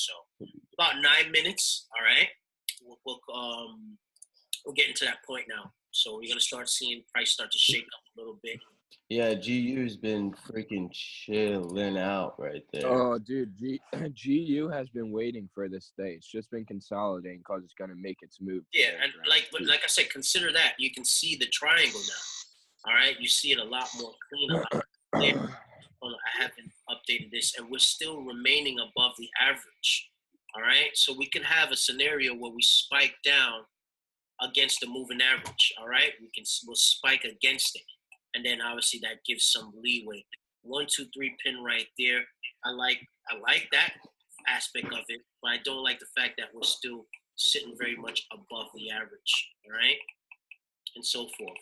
So about 9 minutes. All right. We're getting to that point now. So we're gonna start seeing price start to shake up a little bit. Yeah, GU's been freaking chilling out right there. Oh, dude, GU has been waiting for this day. It's just been consolidating because it's gonna make its move. Yeah, and like I said, consider that you can see the triangle now. All right, you see it a lot more clean, a lot more clear. I haven't updated this, and we're still remaining above the average. All right, so we can have a scenario where we spike down against the moving average. All right, we'll spike against it, and then obviously that gives some leeway. 1, 2, 3 pin right there. I like that aspect of it, but I don't like the fact that we're still sitting very much above the average. All right, and so forth,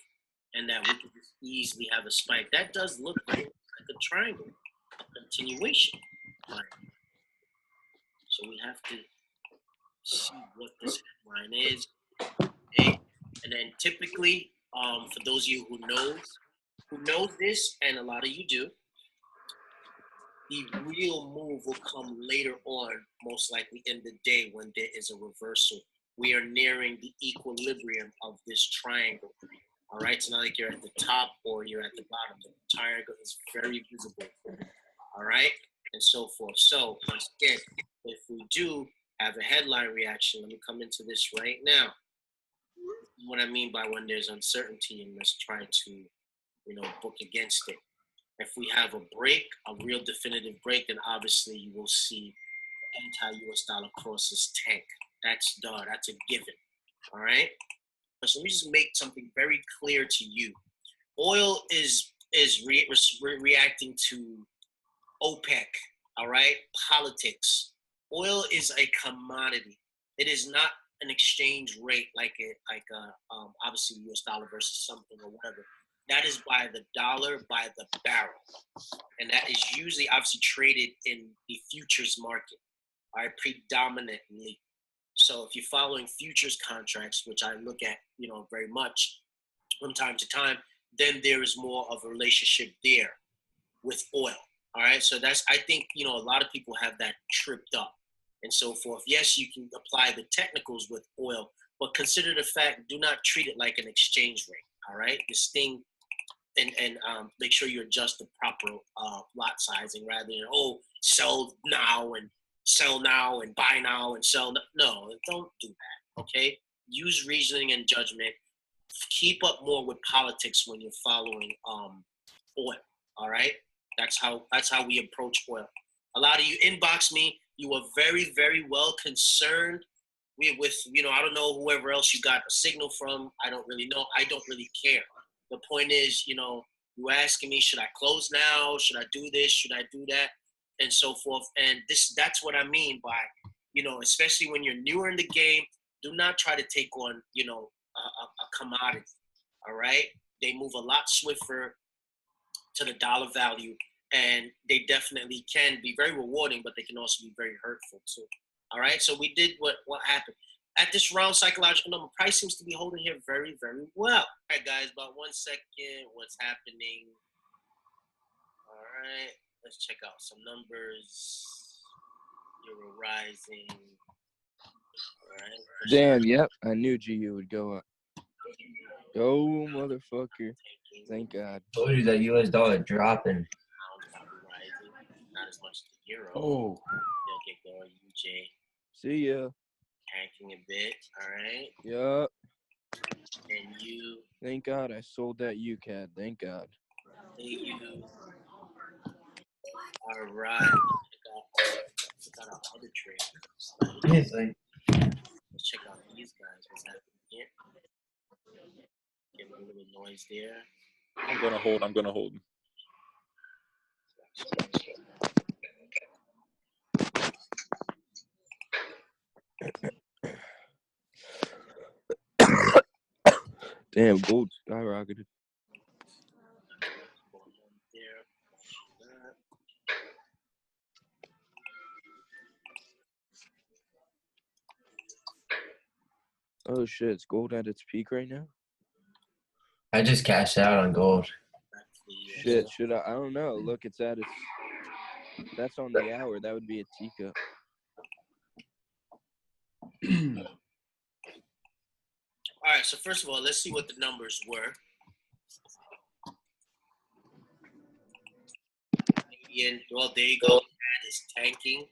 and that we can just easily have a spike. That does look like a triangle, a continuation. Right. So we have to see what this line is. Okay. And then typically, for those of you who knows this, and a lot of you do, the real move will come later on, most likely in the day when there is a reversal. We are nearing the equilibrium of this triangle. All right, it's not like you're at the top or you're at the bottom. The triangle is very visible. All right, and so forth. So once again, if we do have a headline reaction, let me come into this right now. What I mean by when there's uncertainty, and let's try to, book against it. If we have a break, a real definitive break, then obviously you will see the anti-US dollar crosses tank. That's done. That's a given. All right. So let me just make something very clear to you. Oil is reacting to OPEC. All right. Politics. Oil is a commodity. It is not an exchange rate like obviously US dollar versus something or whatever. That is by the dollar, by the barrel. And that is usually obviously traded in the futures market, all right, predominantly. So if you're following futures contracts, which I look at, very much from time to time, then there is more of a relationship there with oil. All right. So I think, a lot of people have that tripped up and so forth. Yes, you can apply the technicals with oil, but consider the fact, do not treat it like an exchange rate. All right. This thing, and make sure you adjust the proper lot sizing rather than, sell now and buy now and sell. No, don't do that. Okay. Use reasoning and judgment. Keep up more with politics when you're following oil. All right. That's how we approach oil. A lot of you inbox me. You are very, very well concerned with I don't know whoever else you got a signal from. I don't really know. I don't really care. The point is, you asking me, should I close now? Should I do this? Should I do that? And so forth. And that's what I mean by, especially when you're newer in the game, do not try to take on, a commodity. All right. They move a lot swifter to the dollar value, and they definitely can be very rewarding, but they can also be very hurtful too. All right. So we did what happened. At this round psychological number, price seems to be holding here very, very well. All right, guys, about 1 second. What's happening? All right, let's check out some numbers. Euro rising. All right. Damn, yep. I knew GU would go up. Go, motherfucker. Thank God. Told you that US dollar dropping. Pound probably rising. Not as much as the euro. Oh. They'll get going. UJ. See ya. Tanking a bit. All right. Yup. And you. Thank God I sold that UCAD. Thank God. You. All right. Check out our other trade. Yes, Let's check out these guys. What's happening here? Give a little noise there. I'm gonna hold. Damn, gold skyrocketed. Oh shit, is gold at its peak right now? I just cashed out on gold. Shit, should I don't know. Look, it's at its, that's on the hour. That would be a teacup. All right, so first of all, let's see what the numbers were. Well, there you go. CAD is tanking.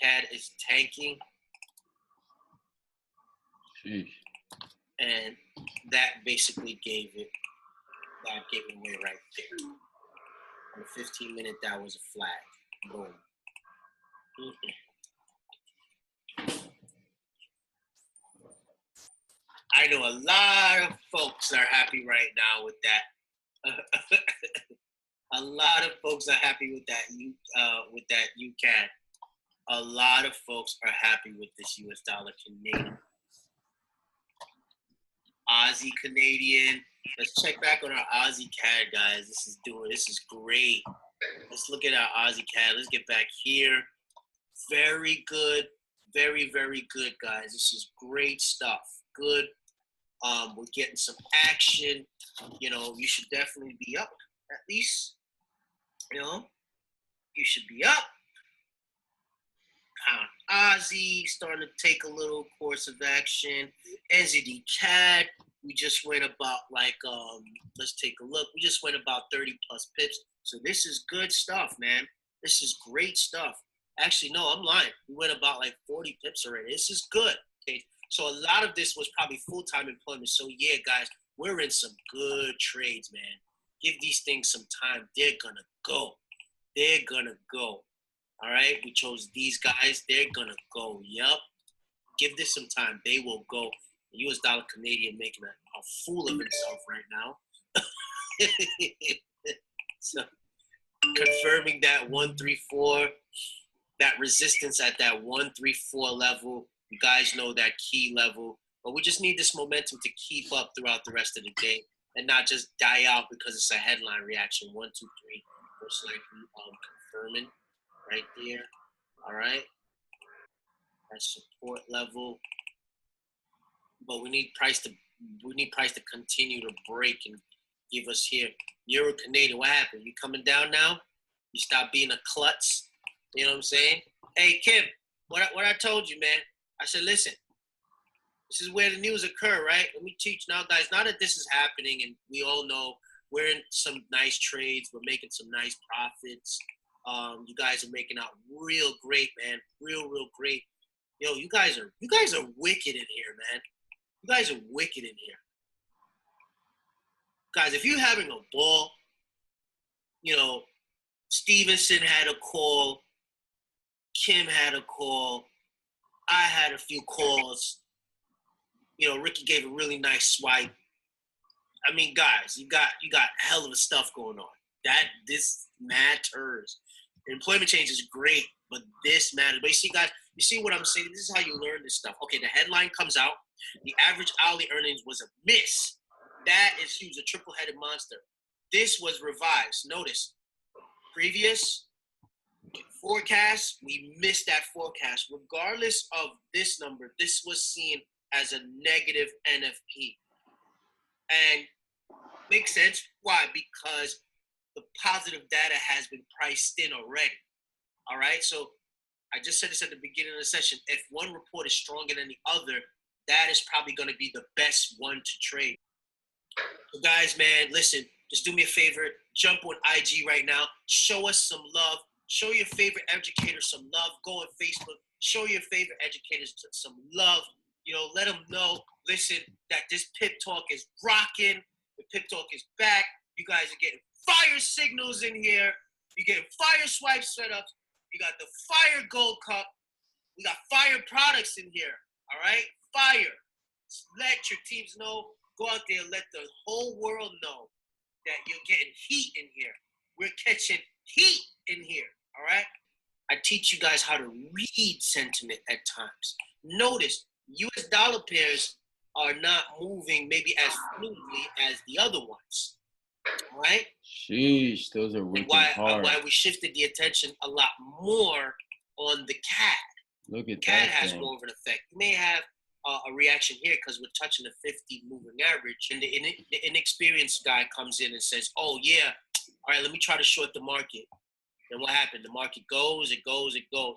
CAD is tanking. Sheesh. And that basically gave it away right there. On the 15-minute, that was a flag. Boom. I know a lot of folks are happy right now with that. A lot of folks are happy with that. You can. A lot of folks are happy with this U.S. dollar Canadian. Aussie Canadian. Let's check back on our Aussie CAD, guys. This is great. Let's look at our Aussie CAD. Let's get back here. Very good. Very, very good, guys. This is great stuff. Good. We're getting some action. You know, you should definitely be up at least. You know, you should be up. Pound Aussie starting to take a little course of action. NZD CAD, we just went about let's take a look. We just went about 30 plus pips. So this is good stuff, man. This is great stuff. Actually, no, I'm lying. We went about like 40 pips already. This is good. Okay. So a lot of this was probably full-time employment. So yeah, guys, we're in some good trades, man. Give these things some time. They're gonna go. They're gonna go. All right, we chose these guys. They're gonna go. Yep. Give this some time. They will go. The U.S. dollar Canadian making a fool of itself right now. So confirming that 134, that resistance at that 134 level. You guys know that key level, but we just need this momentum to keep up throughout the rest of the day and not just die out because it's a headline reaction. 1, 2, 3, most likely confirming right there. All right, that support level, but we need price to continue to break and give us here. Euro Canadian, what happened? You coming down now? You stop being a klutz. You know what I'm saying? Hey Kim, what I told you, man. I said, listen, this is where the news occur, right? Let me teach now, guys. Now that this is happening, and we all know we're in some nice trades, we're making some nice profits. You guys are making out real great, man. Real great. Yo, you guys are wicked in here, man. You guys are wicked in here. Guys, if you're having a ball, you know, Stevenson had a call, Kim had a call, I had a few calls. You know, Ricky gave a really nice swipe. I mean, guys, you got a hell of a stuff going on. This matters. Employment change is great, but this matters. But you see, guys, you see what I'm saying? This is how you learn this stuff. Okay, the headline comes out. The average hourly earnings was a miss. That is huge, a triple-headed monster. This was revised. Notice, previous forecast, we missed that forecast. Regardless of this number, this was seen as a negative NFP. And makes sense. Why? Because the positive data has been priced in already. All right? So I just said this at the beginning of the session. If one report is stronger than the other, that is probably going to be the best one to trade. So guys, man, listen, just do me a favor. Jump on IG right now. Show us some love. Show your favorite educators some love. Go on Facebook. Show your favorite educators some love. You know, let them know, listen, that this Pip Talk is rocking. The Pip Talk is back. You guys are getting fire signals in here. You're getting fire swipe setups. You got the fire gold cup. We got fire products in here. All right? Fire. Let your teams know. Go out there and let the whole world know that you're getting heat in here. We're catching heat in here. All right? I teach you guys how to read sentiment at times. Notice, U.S. dollar pairs are not moving maybe as fluidly as the other ones. All right? Sheesh, those are wicked hard. Why we shifted the attention a lot more on the CAD. Look at CAD that has thing. more of an effect. You may have a reaction here because we're touching the 50 moving average, and the inexperienced guy comes in and says, oh, yeah, all right, let me try to short the market. Then what happened? The market goes, it goes, it goes.